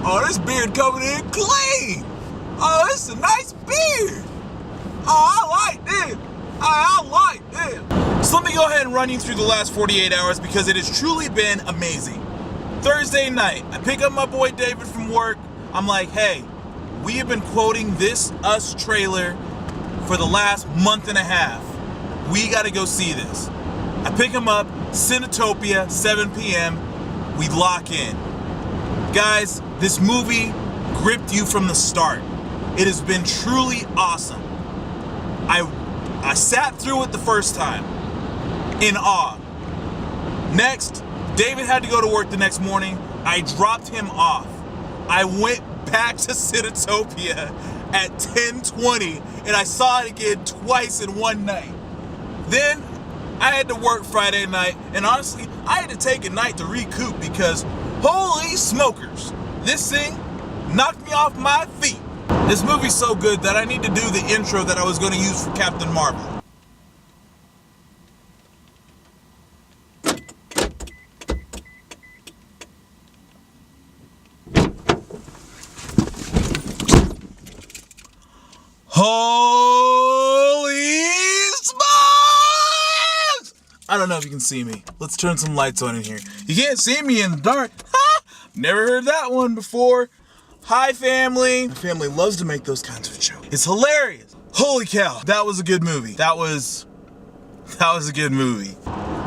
Oh, this beard coming in clean. Oh, this is a nice beard. Oh, I like this. I like this. So let me go ahead and run you through the last 48 hours because it has truly been amazing. Thursday night, I pick up my boy David from work. I'm like, hey, we have been quoting this Us trailer for the last month and a half. We got to go see this. I pick him up, Cinetopia, 7 p.m. We lock in. Guys, this movie gripped you from the start. It has been truly awesome. I sat through it the first time in awe. Next, David had to go to work the next morning. I dropped him off. I went back to Cinetopia at 10:20 and I saw it again twice in one night. Then I had to work Friday night, and honestly, I had to take a night to recoup because holy smokers, this thing knocked me off my feet. This movie's so good that I need to do the intro that I was going to use for Captain Marvel. Holy smokes! I don't know if you can see me. Let's turn some lights on in here. You can't see me in the dark. Ha! Never heard that one before. Hi, family. My family loves to make those kinds of jokes. It's hilarious. Holy cow, that was a good movie. That was a good movie.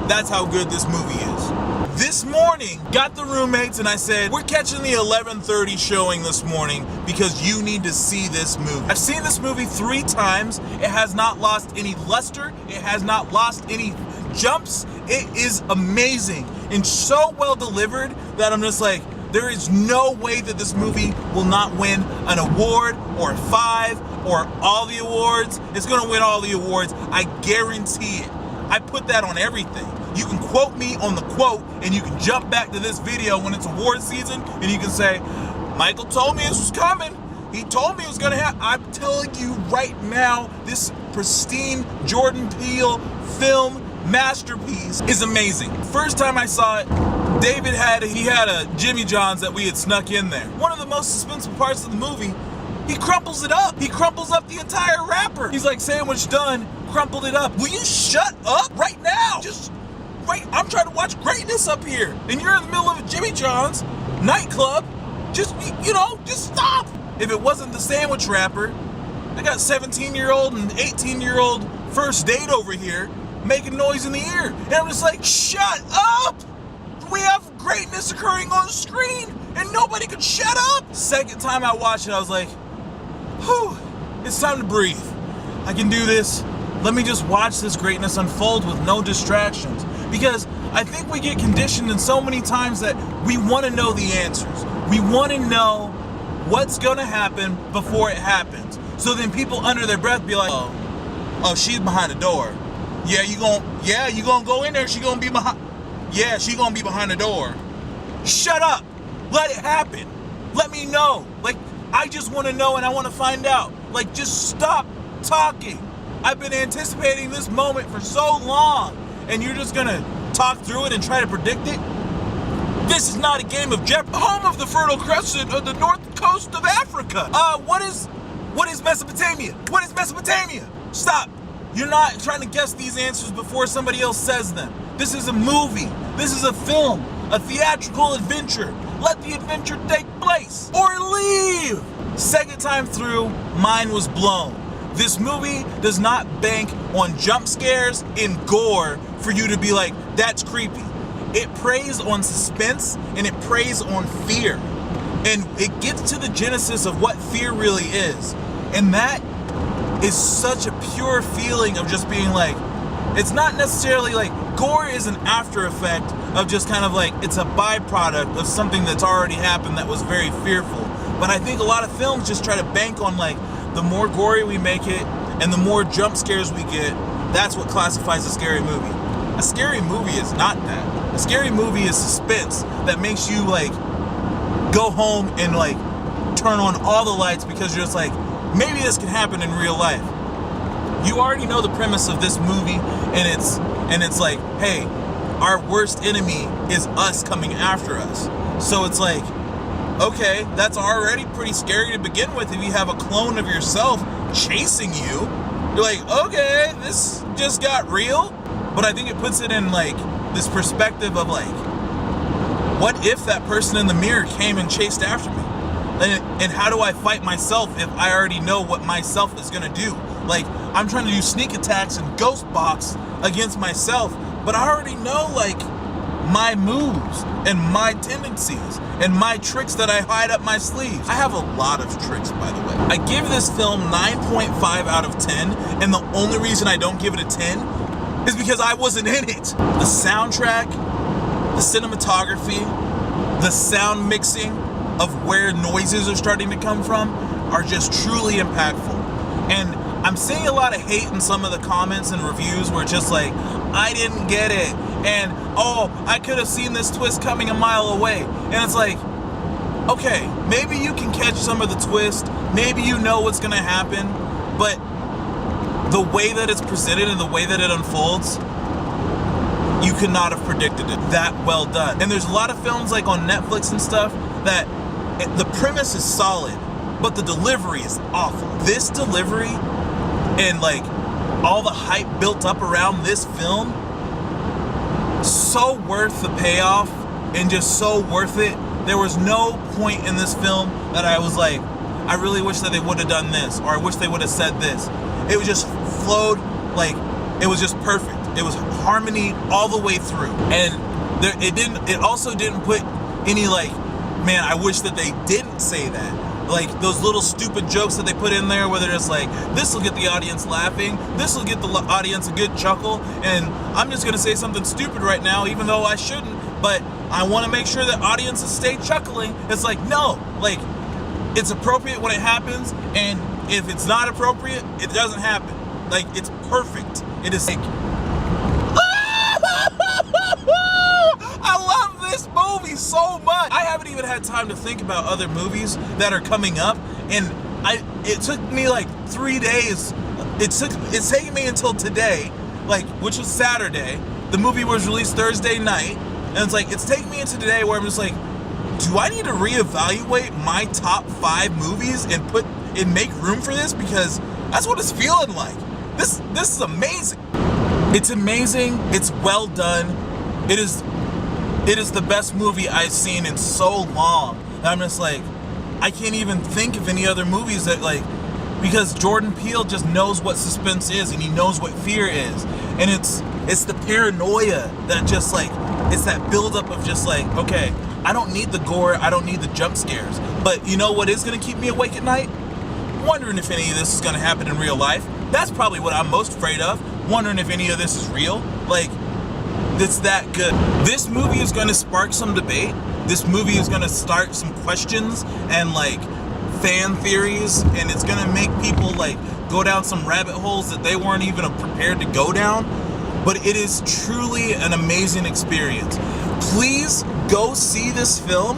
That's how good this movie is. This morning, got the roommates and I said, we're catching the 11:30 showing this morning because you need to see this movie. I've seen this movie 3 times. It has not lost any luster. It has not lost any jumps. It is amazing and so well delivered that I'm just like, there is no way that this movie will not win an award or 5 or all the awards. It's gonna win all the awards. I guarantee it. I put that on everything. You can quote me on the quote and you can jump back to this video when it's award season and you can say, Michael told me this was coming. He told me it was gonna happen. I'm telling you right now, this pristine Jordan Peele film masterpiece is amazing. First time I saw it, David had a Jimmy John's that we had snuck in there. One of the most suspenseful parts of the movie, he crumples it up. He crumples up the entire wrapper. He's like, sandwich done, crumpled it up. Will you shut up right now? Just right, I'm trying to watch greatness up here. And you're in the middle of a Jimmy John's nightclub. Just, just stop. If it wasn't the sandwich wrapper, I got 17-year-old and 18-year-old first date over here making noise in the ear. And I'm just like, shut up. We have greatness occurring on screen and nobody could shut up. Second time I watched it, I was like, whew, it's time to breathe. I can do this. Let me just watch this greatness unfold with no distractions. Because I think we get conditioned in so many times that we want to know the answers. We want to know what's gonna happen before it happens. So then people under their breath be like, oh, she's behind the door. Yeah, you gonna go in there, she gonna be behind. Yeah, she gonna be behind the door. Shut up. Let it happen. Let me know. Like, I just want to know and I want to find out. Like, just stop talking. I've been anticipating this moment for so long and you're just gonna talk through it and try to predict it? This is not a game of Jeopardy. Home of the Fertile Crescent of the north coast of Africa. What is Mesopotamia? What is Mesopotamia? Stop. You're not trying to guess these answers before somebody else says them. This is a movie. This is a film, a theatrical adventure. Let the adventure take place or leave. Second time through, mind was blown. This movie does not bank on jump scares and gore for you to be like, that's creepy. It preys on suspense and it preys on fear. And it gets to the genesis of what fear really is. And that is such a pure feeling of just being like, it's not necessarily like, gore is an after effect of just kind of like, it's a byproduct of something that's already happened that was very fearful. But I think a lot of films just try to bank on like, the more gory we make it and the more jump scares we get, that's what classifies a scary movie. A scary movie is not that. A scary movie is suspense that makes you like, go home and like, turn on all the lights because you're just like, maybe this can happen in real life. You already know the premise of this movie and it's like, hey, our worst enemy is us coming after us. So it's like, okay, that's already pretty scary to begin with. If you have a clone of yourself chasing you, you're like, okay, this just got real. But I think it puts it in like this perspective of like, what if that person in the mirror came and chased after me? And how do I fight myself if I already know what myself is gonna do? Like, I'm trying to do sneak attacks and ghost box against myself, but I already know like my moves and my tendencies and my tricks that I hide up my sleeves. I have a lot of tricks, by the way. I give this film 9.5 out of 10, and the only reason I don't give it a 10 is because I wasn't in it. The soundtrack, the cinematography, the sound mixing of where noises are starting to come from are just truly impactful. And I'm seeing a lot of hate in some of the comments and reviews where it's just like, I didn't get it, and oh, I could have seen this twist coming a mile away. And it's like, okay, maybe you can catch some of the twist, maybe you know what's gonna happen, but the way that it's presented and the way that it unfolds, you could not have predicted it that well done. And there's a lot of films like on Netflix and stuff that the premise is solid, but the delivery is awful. This delivery and like all the hype built up around this film, so worth the payoff and just so worth it. There was no point in this film that I was like, I really wish that they would have done this, or I wish they would have said this. It was just flowed, like, it was just perfect. It was harmony all the way through. And it also didn't put any like, man, I wish that they didn't say that. Like those little stupid jokes that they put in there where they're just like, this will get the audience laughing, this will get the audience a good chuckle, and I'm just gonna say something stupid right now even though I shouldn't, but I want to make sure that audiences stay chuckling. It's like, no, like, it's appropriate when it happens, and if it's not appropriate, it doesn't happen. Like, it's perfect. It is like, I love this movie so much. I haven't even had time to think about other movies that are coming up, and it took me like 3 days. It's taking me until today, like, which was Saturday. The movie was released Thursday night, and it's like, it's taking me into today where I'm just like, do I need to reevaluate my top 5 movies and make room for this? Because that's what it's feeling like. This is amazing. It's amazing. It's well done. It is the best movie I've seen in so long. And I'm just like, I can't even think of any other movies that, like, because Jordan Peele just knows what suspense is, and he knows what fear is. And it's the paranoia that just like, it's that buildup of just like, okay, I don't need the gore, I don't need the jump scares, but you know what is gonna keep me awake at night? Wondering if any of this is gonna happen in real life. That's probably what I'm most afraid of. Wondering if any of this is real. Like, it's that good. This movie is gonna spark some debate. This movie is gonna start some questions and like fan theories, and it's gonna make people like go down some rabbit holes that they weren't even prepared to go down. But it is truly an amazing experience. Please go see this film,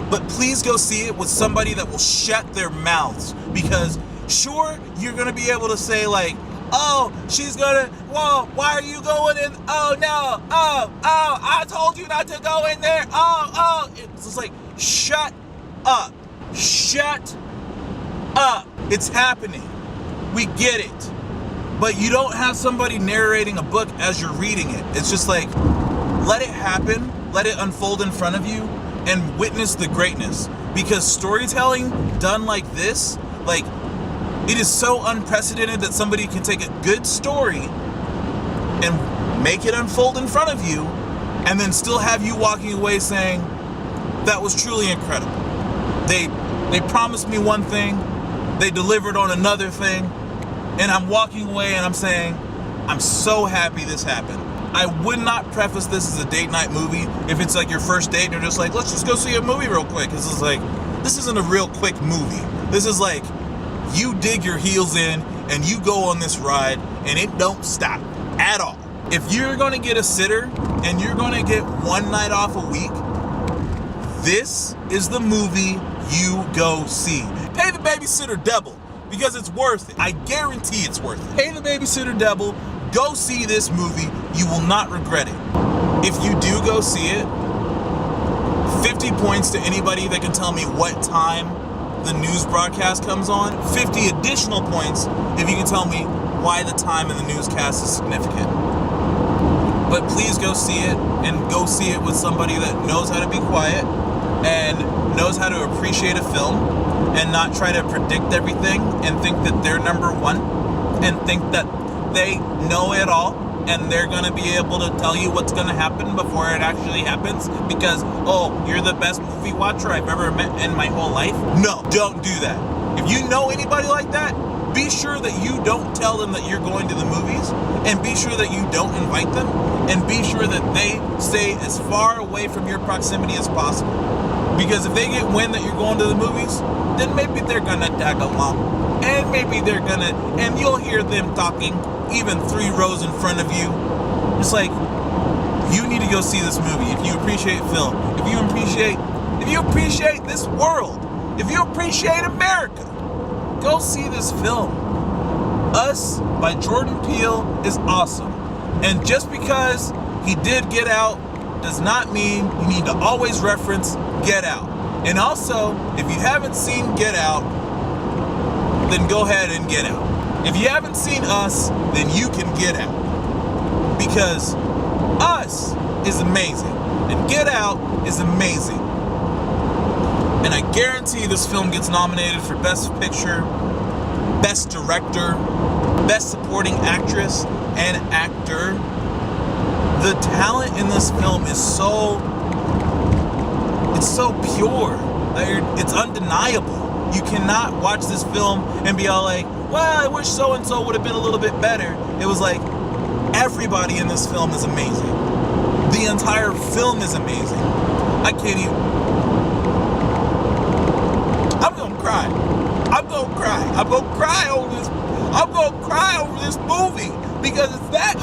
but please go see it with somebody that will shut their mouths. Because sure, you're gonna be able to say like, oh, she's gonna, whoa, why are you going in? Oh no, oh, I told you not to go in there. Oh. It's just like, shut up. Shut up. It's happening. We get it. But you don't have somebody narrating a book as you're reading it. It's just like, let it happen, let it unfold in front of you, and witness the greatness. Because storytelling done like this, like, it is so unprecedented that somebody can take a good story and make it unfold in front of you, and then still have you walking away saying, that was truly incredible. They promised me one thing, they delivered on another thing, and I'm walking away and I'm saying, I'm so happy this happened. I would not preface this as a date night movie if it's like your first date and you're just like, let's just go see a movie real quick. This is like, this isn't a real quick movie. This is like, you dig your heels in and you go on this ride and it don't stop at all. If you're gonna get a sitter and you're gonna get one night off a week, this is the movie you go see. Pay the babysitter double, because it's worth it. I guarantee it's worth it. Pay the babysitter double, go see this movie, you will not regret it. If you do go see it, 50 points to anybody that can tell me what time the news broadcast comes on. 50 additional points if you can tell me why the time in the newscast is significant. But please go see it, and go see it with somebody that knows how to be quiet and knows how to appreciate a film and not try to predict everything and think that they're number one and think that they know it all and they're going to be able to tell you what's going to happen before it actually happens because, oh, you're the best movie watcher I've ever met in my whole life. No, don't do that. If you know anybody like that, be sure that you don't tell them that you're going to the movies, and be sure that you don't invite them, and be sure that they stay as far away from your proximity as possible. Because if they get wind that you're going to the movies, then maybe they're gonna tag along, and maybe they're gonna, and you'll hear them talking even 3 rows in front of you. It's like, you need to go see this movie if you appreciate film, if you appreciate this world, if you appreciate America. Go see this film. Us by Jordan Peele is awesome. And just because he did Get Out does not mean you need to always reference Get Out. And also, if you haven't seen Get Out, then go ahead and get out. If you haven't seen Us, then you can get out. Because Us is amazing. And Get Out is amazing. And I guarantee this film gets nominated for Best Picture, Best Director, Best Supporting Actress and Actor. The talent in this film is so pure. It's undeniable. You cannot watch this film and be all like, well, I wish so-and-so would have been a little bit better. It was like, everybody in this film is amazing. The entire film is amazing. I can't even... I'm gonna cry. I'm gonna cry over this movie because it's that